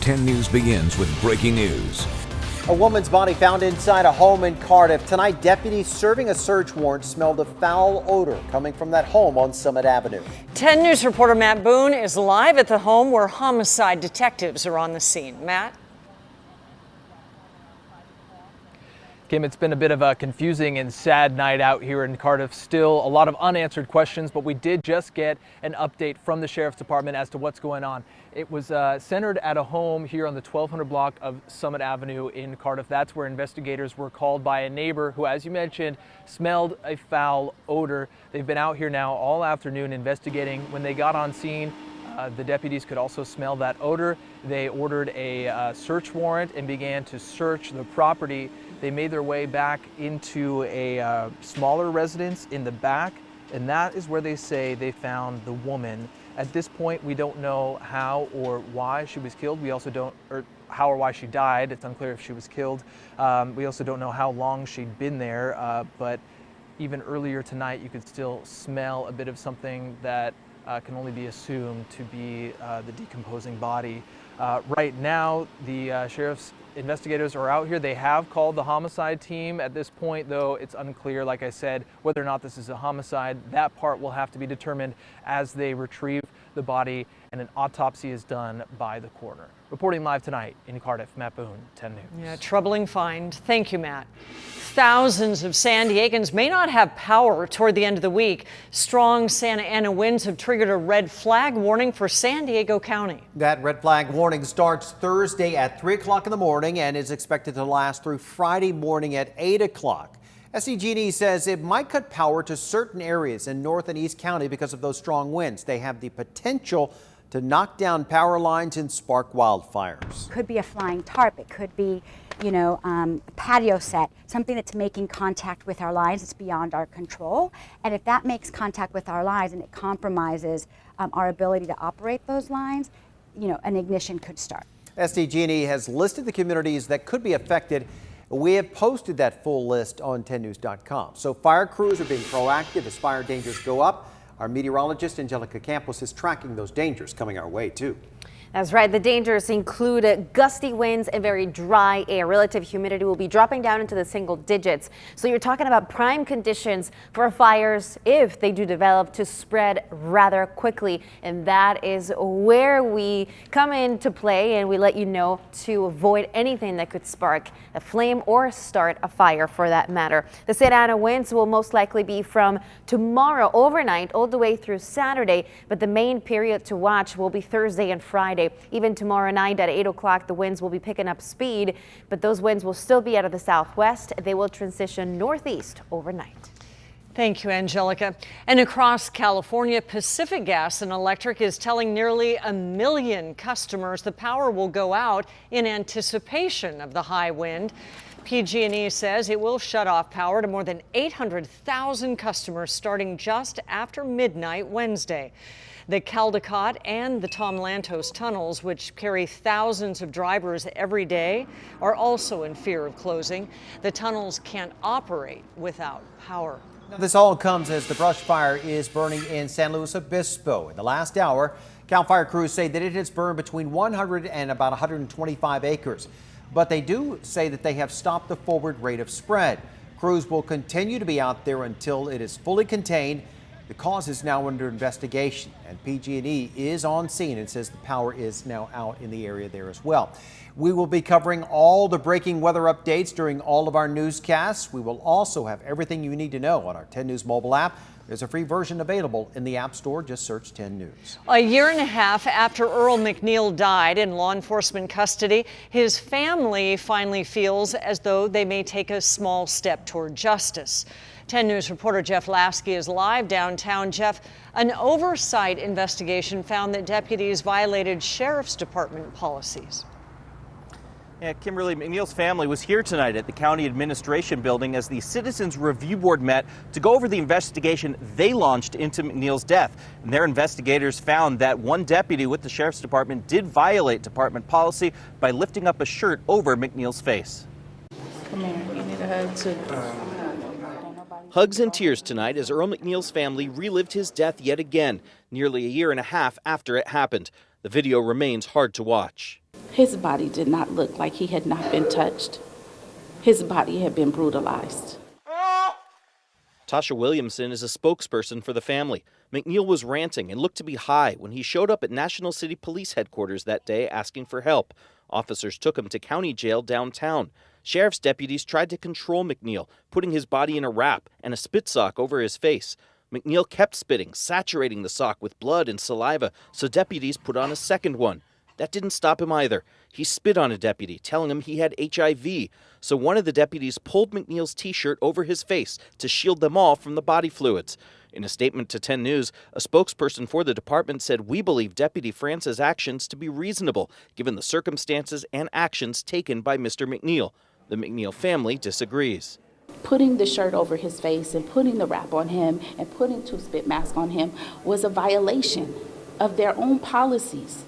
10 News begins with breaking news. A woman's body found inside a home in Cardiff. Tonight, deputies serving a search warrant smelled a foul odor coming from that home on Summit Avenue. 10 News reporter Matt Boone is live at the home where homicide detectives are on the scene. Matt? Kim, it's been a bit of a confusing and sad night out here in Cardiff. Still a lot of unanswered questions, but we did just get an update from the Sheriff's Department as to what's going on. It was centered at a home here on the 1200 block of Summit Avenue in Cardiff. That's where investigators were called by a neighbor who, as you mentioned, smelled a foul odor. They've been out here now all afternoon investigating. When they got on scene, the deputies could also smell that odor. They ordered a search warrant and began to search the property. They made their way back into a smaller residence in the back, and that is where they say they found the woman. At this point, we don't know how or why she was killed. We also don't, or how or why she died. It's unclear if she was killed. We also don't know how long she'd been there, but even earlier tonight, you could still smell a bit of something that can only be assumed to be the decomposing body. Right now, the sheriff's investigators are out here. They have called the homicide team. At this point, though, it's unclear, like I said, whether or not this is a homicide. That part will have to be determined as they retrieve the body and an autopsy is done by the coroner. Reporting live tonight in Cardiff, Matt Boone, 10 News. Yeah, troubling find. Thank you, Matt. Thousands of San Diegans may not have power toward the end of the week. Strong Santa Ana winds have triggered a red flag warning for San Diego County. That red flag warning starts Thursday at 3 o'clock in the morning and is expected to last through Friday morning at 8 o'clock. SDG&E says it might cut power to certain areas in North and East County because of those strong winds. They have the potential to knock down power lines and spark wildfires. Could be a flying tarp. It could be, a patio set, something that's making contact with our lines. It's beyond our control. And if that makes contact with our lines and it compromises our ability to operate those lines, an ignition could start. SDG&E has listed the communities that could be affected. We have posted that full list on 10news.com. So fire crews are being proactive as fire dangers go up. Our meteorologist Angelica Campos is tracking those dangers coming our way too. That's right. The dangers include gusty winds and very dry air. Relative humidity will be dropping down into the single digits. So you're talking about prime conditions for fires, if they do develop, to spread rather quickly. And that is where we come into play, and we let you know to avoid anything that could spark a flame or start a fire for that matter. The Santa Ana winds will most likely be from tomorrow overnight all the way through Saturday, but the main period to watch will be Thursday and Friday. Even tomorrow night at 8 o'clock, the winds will be picking up speed, but those winds will still be out of the southwest. They will transition northeast overnight. Thank you, Angelica. And across California, Pacific Gas and Electric is telling nearly 1 million customers the power will go out in anticipation of the high wind. PG&E says it will shut off power to more than 800,000 customers starting just after midnight Wednesday. The Caldecott and the Tom Lantos tunnels, which carry thousands of drivers every day, are also in fear of closing. The tunnels can't operate without power. Now, this all comes as the brush fire is burning in San Luis Obispo. In the last hour, Cal Fire crews say that it has burned between 100 and about 125 acres. But they do say that they have stopped the forward rate of spread. Crews will continue to be out there until it is fully contained. The cause is now under investigation, and PG&E is on scene and says the power is now out in the area there as well. We will be covering all the breaking weather updates during all of our newscasts. We will also have everything you need to know on our 10 News mobile app. There's a free version available in the App Store. Just search 10 News. A year and a half after Earl McNeil died in law enforcement custody, his family finally feels as though they may take a small step toward justice. 10 News reporter Jeff Lasky is live downtown. Jeff, an oversight investigation found that deputies violated Sheriff's Department policies. Yeah, Kimberly, McNeil's family was here tonight at the County Administration Building as the Citizens Review Board met to go over the investigation they launched into McNeil's death. And their investigators found that one deputy with the Sheriff's Department did violate department policy by lifting up a shirt over McNeil's face. Come here, you need a hug too. Hugs and tears tonight as Earl McNeil's family relived his death yet again, nearly a year and a half after it happened. The video remains hard to watch. His body did not look like he had not been touched. His body had been brutalized. Tasha Williamson is a spokesperson for the family. McNeil was ranting and looked to be high when he showed up at National City Police headquarters that day asking for help. Officers took him to county jail downtown. Sheriff's deputies tried to control McNeil, putting his body in a wrap and a spit sock over his face. McNeil kept spitting, saturating the sock with blood and saliva, so deputies put on a second one. That didn't stop him either. He spit on a deputy, telling him he had HIV. So one of the deputies pulled McNeil's T-shirt over his face to shield them all from the body fluids. In a statement to 10 News, a spokesperson for the department said, "We believe Deputy France's actions to be reasonable, given the circumstances and actions taken by Mr. McNeil." The McNeil family disagrees. Putting the shirt over his face and putting the wrap on him and putting 2 spit masks on him was a violation of their own policies.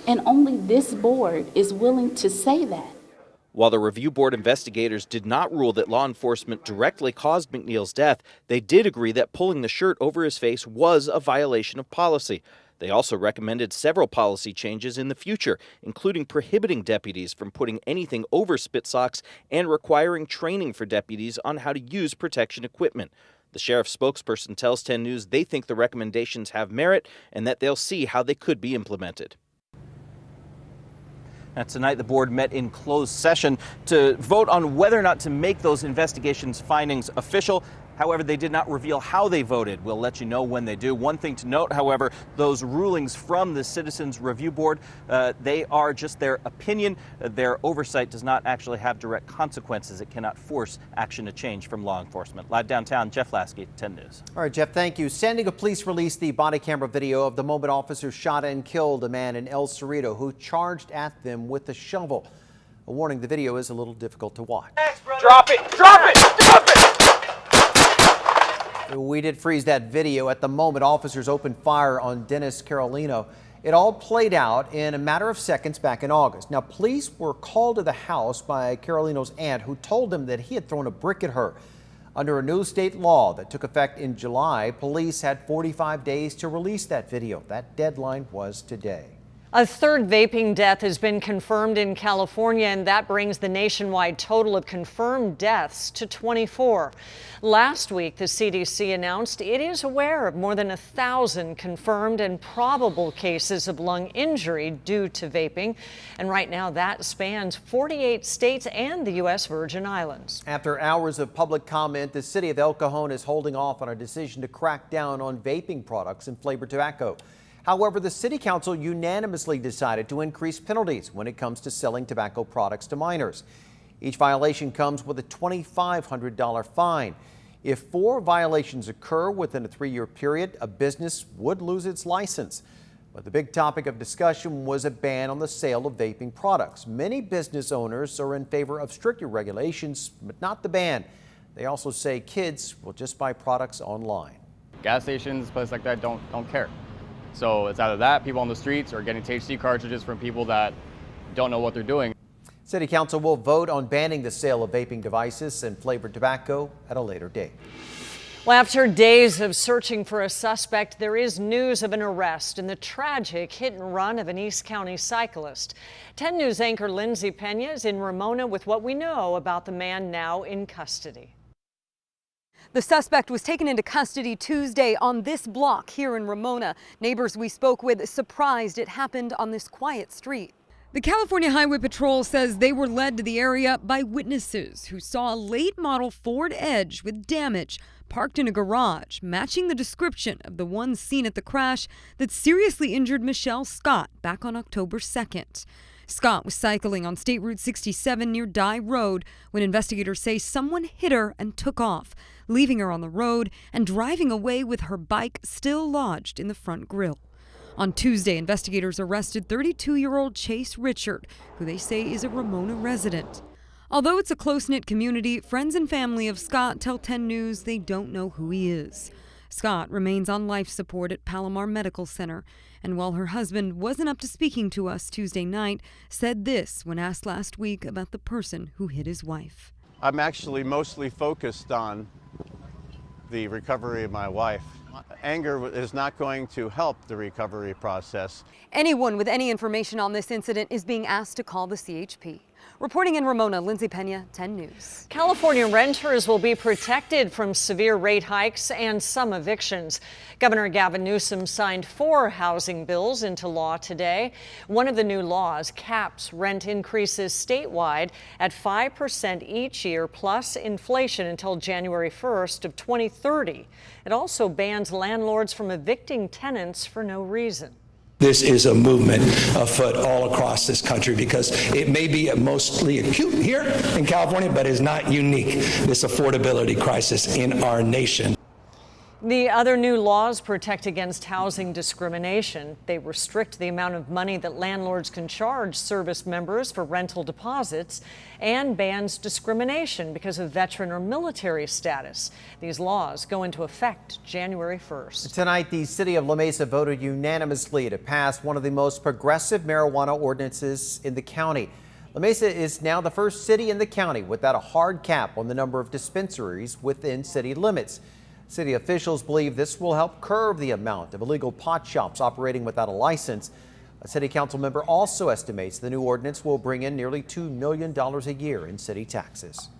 And only this board is willing to say that. While the review board investigators did not rule that law enforcement directly caused McNeil's death, they did agree that pulling the shirt over his face was a violation of policy. They also recommended several policy changes in the future, including prohibiting deputies from putting anything over spit socks and requiring training for deputies on how to use protection equipment. The sheriff's spokesperson tells 10 News they think the recommendations have merit and that they'll see how they could be implemented. Now, tonight, the board met in closed session to vote on whether or not to make those investigations findings official. However, they did not reveal how they voted. We'll let you know when they do. One thing to note, however, those rulings from the Citizens Review Board, they are just their opinion. Their oversight does not actually have direct consequences. It cannot force action to change from law enforcement. Live downtown, Jeff Lasky, 10 News. All right, Jeff, thank you. San Diego police released the body camera video of the moment officers shot and killed a man in El Cerrito who charged at them with a shovel. A warning, the video is a little difficult to watch. Drop it! Drop it! Drop it! We did freeze that video at the moment officers opened fire on Dennis Carolino. It all played out in a matter of seconds back in August. Now, police were called to the house by Carolino's aunt, who told them that he had thrown a brick at her. Under a new state law that took effect in July, police had 45 days to release that video. That deadline was today. A third vaping death has been confirmed in California, and that brings the nationwide total of confirmed deaths to 24. Last week, the CDC announced it is aware of more than 1,000 confirmed and probable cases of lung injury due to vaping. And right now, that spans 48 states and the U.S. Virgin Islands. After hours of public comment, the city of El Cajon is holding off on a decision to crack down on vaping products and flavored tobacco. However, the City Council unanimously decided to increase penalties when it comes to selling tobacco products to minors. Each violation comes with a $2,500 fine. If 4 violations occur within a 3-year period, a business would lose its license. But the big topic of discussion was a ban on the sale of vaping products. Many business owners are in favor of stricter regulations, but not the ban. They also say kids will just buy products online. Gas stations, places like that don't care. So it's either that, people on the streets, or getting THC cartridges from people that don't know what they're doing. City Council will vote on banning the sale of vaping devices and flavored tobacco at a later date. Well, after days of searching for a suspect, there is news of an arrest in the tragic hit and run of an East County cyclist. 10 News anchor Lindsay Pena is in Ramona with what we know about the man now in custody. The suspect was taken into custody Tuesday on this block here in Ramona. Neighbors we spoke with surprised it happened on this quiet street. The California Highway Patrol says they were led to the area by witnesses who saw a late model Ford Edge with damage parked in a garage, matching the description of the one seen at the crash that seriously injured Michelle Scott back on October 2nd. Scott was cycling on State Route 67 near Dye Road when investigators say someone hit her and took off, leaving her on the road and driving away with her bike still lodged in the front grille. On Tuesday, investigators arrested 32-year-old Chase Richard, who they say is a Ramona resident. Although it's a close-knit community, friends and family of Scott tell 10 News they don't know who he is. Scott remains on life support at Palomar Medical Center, and while her husband wasn't up to speaking to us Tuesday night, said this when asked last week about the person who hit his wife. I'm actually mostly focused on the recovery of my wife Anger is not going to help the recovery process. Anyone with any information on this incident is being asked to call the CHP. Reporting in Ramona, Lindsay Pena, 10 News. California renters will be protected from severe rate hikes and some evictions. Governor Gavin Newsom signed 4 housing bills into law today. One of the new laws caps rent increases statewide at 5% each year plus inflation until January 1st of 2030. It also bans landlords from evicting tenants for no reason. This is a movement afoot all across this country because it may be mostly acute here in California, but is not unique, this affordability crisis in our nation. The other new laws protect against housing discrimination. They restrict the amount of money that landlords can charge service members for rental deposits and bans discrimination because of veteran or military status. These laws go into effect January 1st. Tonight, the city of La Mesa voted unanimously to pass one of the most progressive marijuana ordinances in the county. La Mesa is now the first city in the county without a hard cap on the number of dispensaries within city limits. City officials believe this will help curb the amount of illegal pot shops operating without a license. A city council member also estimates the new ordinance will bring in nearly $2 million a year in city taxes.